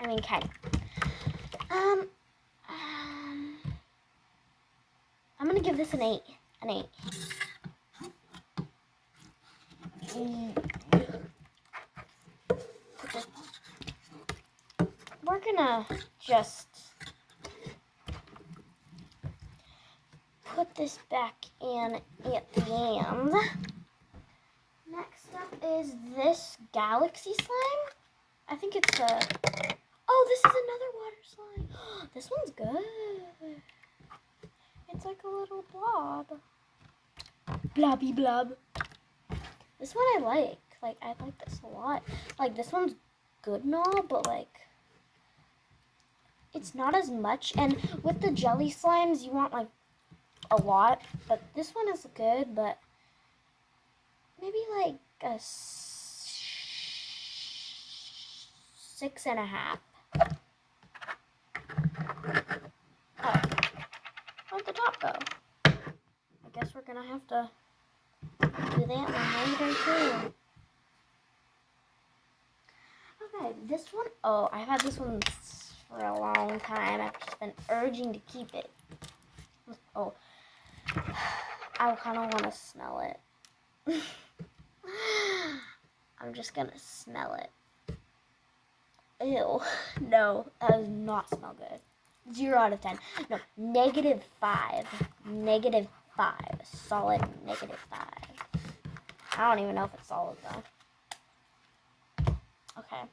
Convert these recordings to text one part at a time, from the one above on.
I mean, kind of. I'm gonna give this an 8. An 8. We're gonna just put this back in at the end. Next up is this galaxy slime. I think it's a... Oh, this is another water slime. This one's good. It's like a little blob. Blobby blob. This one I like. Like, I like this a lot. Like, this one's good and all, but, like, it's not as much. And with the jelly slimes, you want, like, a lot. But this one is good, but maybe, like, a 6.5. Oh, where'd the top go? I guess we're gonna have to do that one later too. Okay, this one, oh, I've had this one for a long time. I've just been urging to keep it. Oh, I kind of want to smell it. I'm just gonna smell it. Ew, no, that does not smell good. 0 out of 10. No, -5. -5. Solid -5. I don't even know if it's solid though. Okay.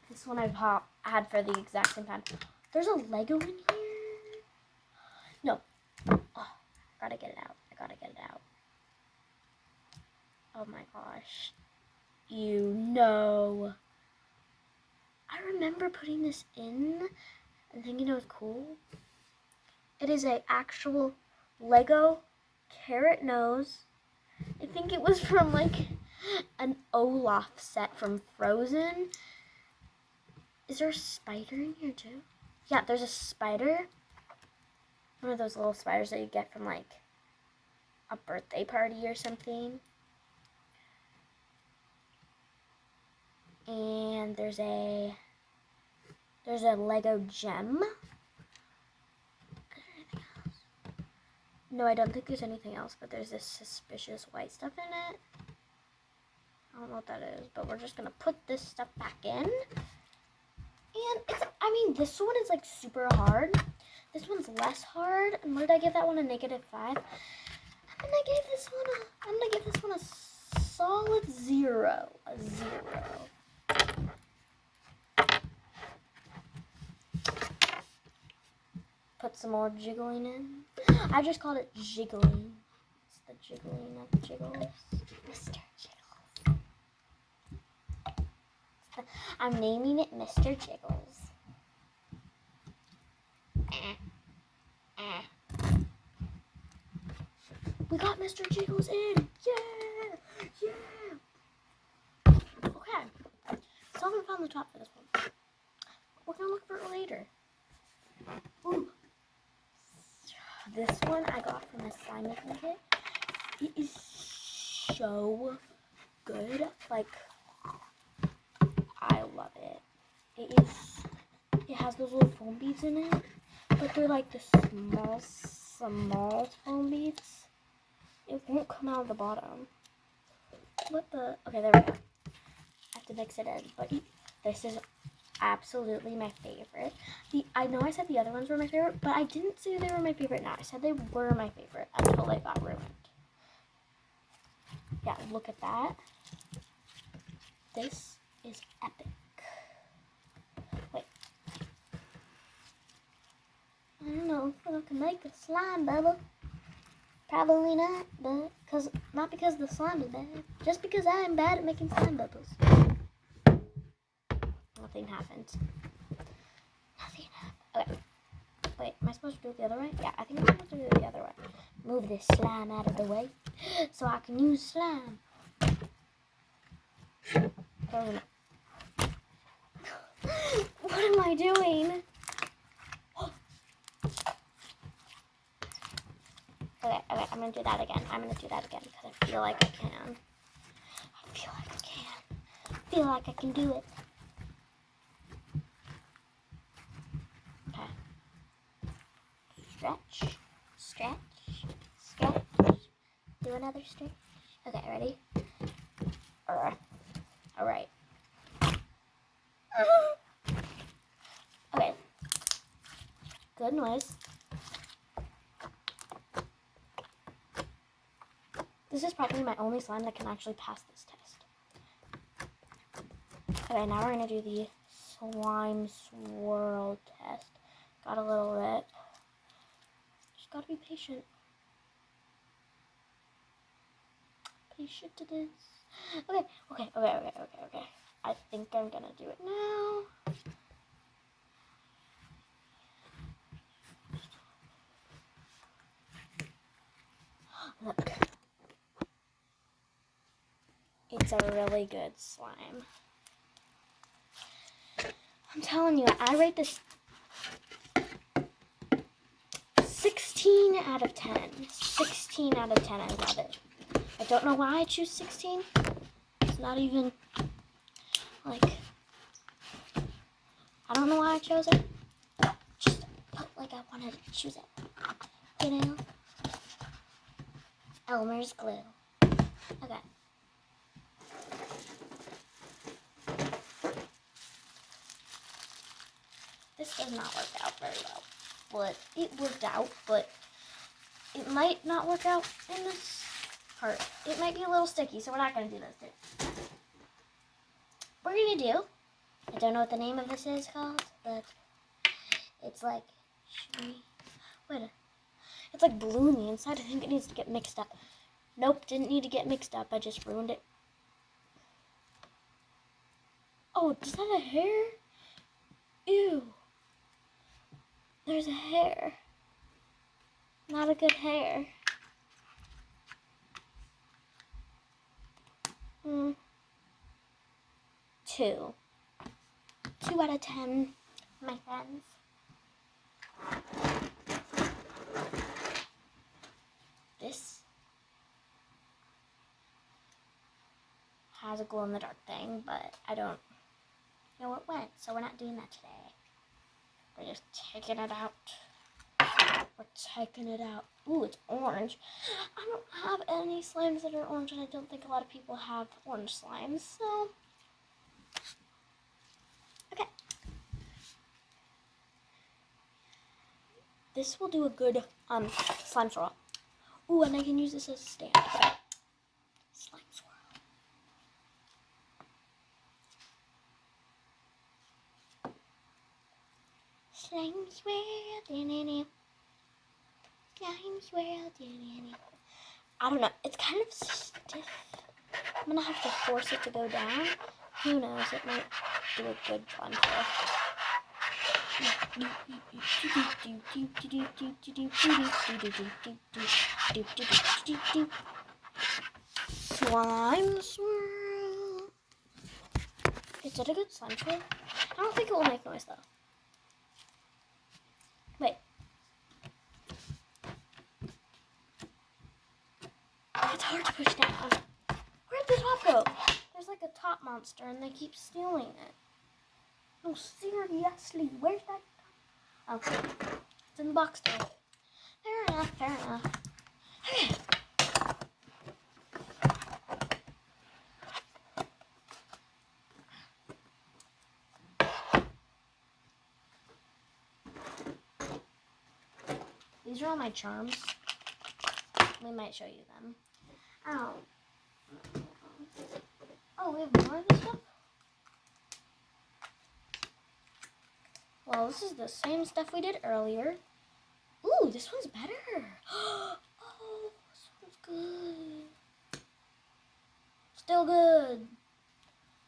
This one I've had for the exact same time. There's a Lego in here. No. Oh, gotta get it out. I gotta get it out. Oh my gosh. You know. I remember putting this in and thinking it was cool. It is a actual Lego carrot nose. I think it was from like an Olaf set from Frozen. Is there a spider in here too? Yeah, there's a spider. One of those little spiders that you get from like a birthday party or something. And there's a Lego gem. Is there anything else? No, I don't think there's anything else, but there's this suspicious white stuff in it. I don't know what that is, but we're just gonna put this stuff back in. And it's, I mean, this one is like super hard. This one's less hard. And what did I give that one? A -5? I'm gonna give this one a solid 0. A 0. Put some more jiggling in. I just called it jiggling. It's the jiggling of jiggles. Mr. Jiggles. I'm naming it Mr. Jiggles. We got Mr. Jiggles in. Yeah! Yeah! Okay. Still haven't found the top for this one. We're gonna look for it later. Ooh. This one I got from the slime making kit. It is so good. Like, I love it. It has those little foam beads in it, but they're like the small foam beads. It won't come out of the bottom. What the? Okay, there we go. I have to mix it in, but this is absolutely my favorite. I know I said the other ones were my favorite, but I didn't say they were my favorite now. I said they were my favorite until they got ruined. Yeah, look at that. This is epic. Wait. I don't know if I can make a slime bubble. Probably not, but not because the slime is bad. Just because I am bad at making slime bubbles. Nothing happened. Nothing happened. Okay. Wait, am I supposed to do it the other way? Yeah, I think I'm supposed to do it the other way. Move this slime out of the way so I can use slime. What am I doing? Okay, I'm gonna do that again. Because I feel like I can. I feel like I can do it. stretch, stretch, stretch. Do another stretch. Okay, ready? All right. Okay. Good noise. This is probably my only slime that can actually pass this test. Okay, now we're gonna do the slime swirl test. Got a little lip. Just gotta be patient. Patient it is. Okay. I think I'm gonna do it now. Look. It's a really good slime. I'm telling you, I rate this 16 out of 10. 16 out of 10, I love it. I don't know why I choose 16. It's not even, like, I don't know why I chose it. Just felt like I wanted to choose it. You know? Elmer's glue. Okay. This does not work out very well. But it worked out, but it might not work out in this part. It might be a little sticky, so we're not going to do this. We're going to do, I don't know what the name of this is called, but it's like, it's like blue on the inside. I think it needs to get mixed up. Nope, didn't need to get mixed up. I just ruined it. Oh, is that a hair? Ew. There's a hair. Not a good hair. 2. 2 out of 10, my friends. This has a glow-in-the-dark thing, but I don't know where it went, so we're not doing that today. We're just taking it out. We're taking it out. Ooh, it's orange. I don't have any slimes that are orange, and I don't think a lot of people have orange slimes, so... Okay. This will do a good slime swirl. Ooh, and I can use this as a stand. Okay. Slime swirl. Slime swirl. Slime swirl. I don't know. It's kind of stiff. I'm gonna have to force it to go down. Who knows? It might do a good slime swirl. Slime swirl. Is it a good slime swirl? I don't think it will make noise though. Wait. It's hard to push down. Where'd the top go? There's like a top monster and they keep stealing it. No, seriously, where's that? Oh, it's in the box there. Fair enough. Okay. These are all my charms. We might show you them. Oh, we have more of this stuff? Well, this is the same stuff we did earlier. Ooh, this one's better. Oh, this one's good. Still good.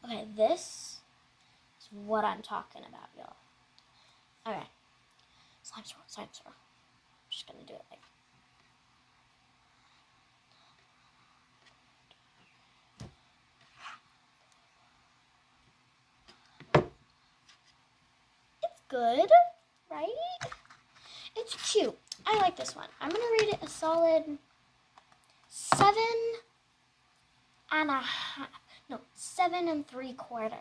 Okay, this is what I'm talking about, y'all. Okay. Slime swirl. I'm just gonna do it like. Good, right? It's cute. I like this one. I'm gonna rate it a solid 7 3/4.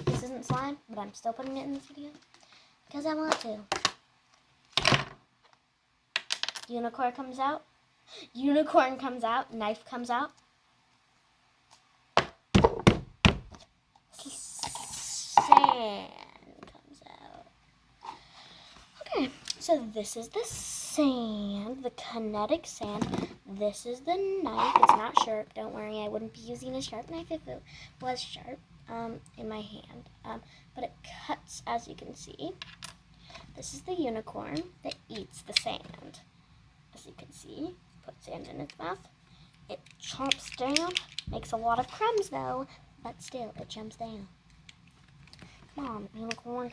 This isn't slime, but I'm still putting it in this video because I want to. Unicorn comes out. Unicorn comes out. Knife comes out. Sand comes out. Okay, so this is the sand, the kinetic sand. This is the knife. It's not sharp. Don't worry, I wouldn't be using a sharp knife if it was sharp in my hand. But it cuts, as you can see. This is the unicorn that eats the sand. As you can see, put sand in its mouth. It chomps down. Makes a lot of crumbs though, but still, it chomps down. Come on, unicorn.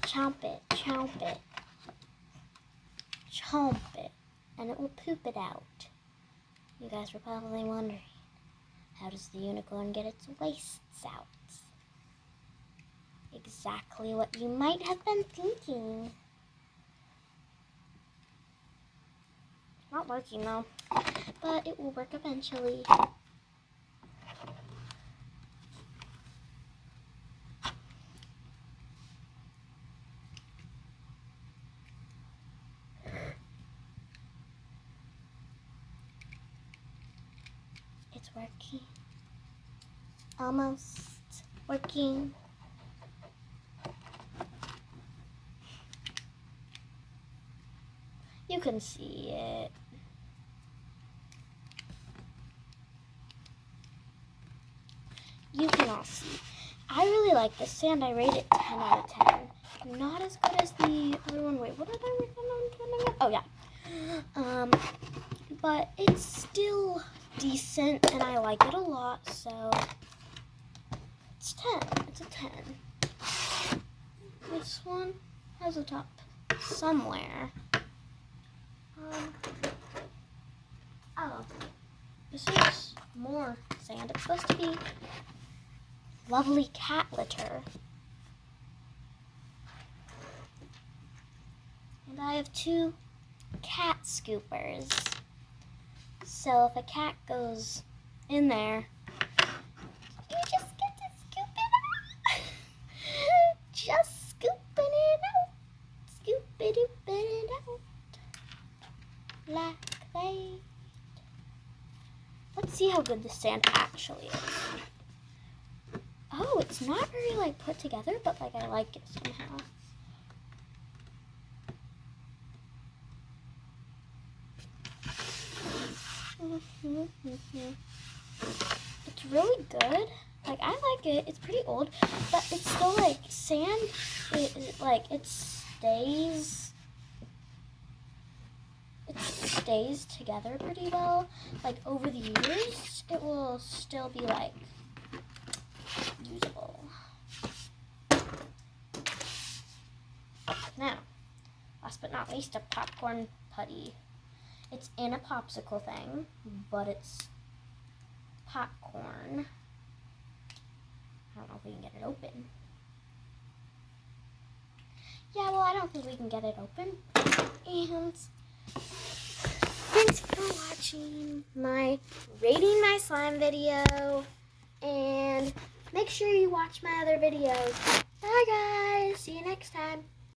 Chomp it, chomp it. Chomp it. And it will poop it out. You guys were probably wondering, how does the unicorn get its wastes out? Exactly what you might have been thinking. Not working though, but it will work eventually. It's working. Almost working. You can see it. You can all see. I really like this sand. I rate it 10 out of 10. Not as good as the other one. Wait, what did I rate it on? Oh, yeah. But it's still decent, and I like it a lot, so it's 10. It's a 10. This one has a top somewhere. Oh, this is more sand. It's supposed to be lovely cat litter. And I have 2 cat scoopers. So if a cat goes in there, you just get to scoop it out. Just scooping it out. Scoop-a-doop it out. Like that. Let's see how good the sand actually is. Oh, it's not very like put together, but like I like it somehow. It's really good. Like I like it. It's pretty old, but it's still like sand. It stays together pretty well. Like over the years, it will still be like usable. Now, last but not least, a popcorn putty. It's in a popsicle thing, but it's popcorn. I don't know if we can get it open. Yeah, well, I don't think we can get it open. And thanks for watching my rating my slime video. And make sure you watch my other videos. Bye, guys. See you next time.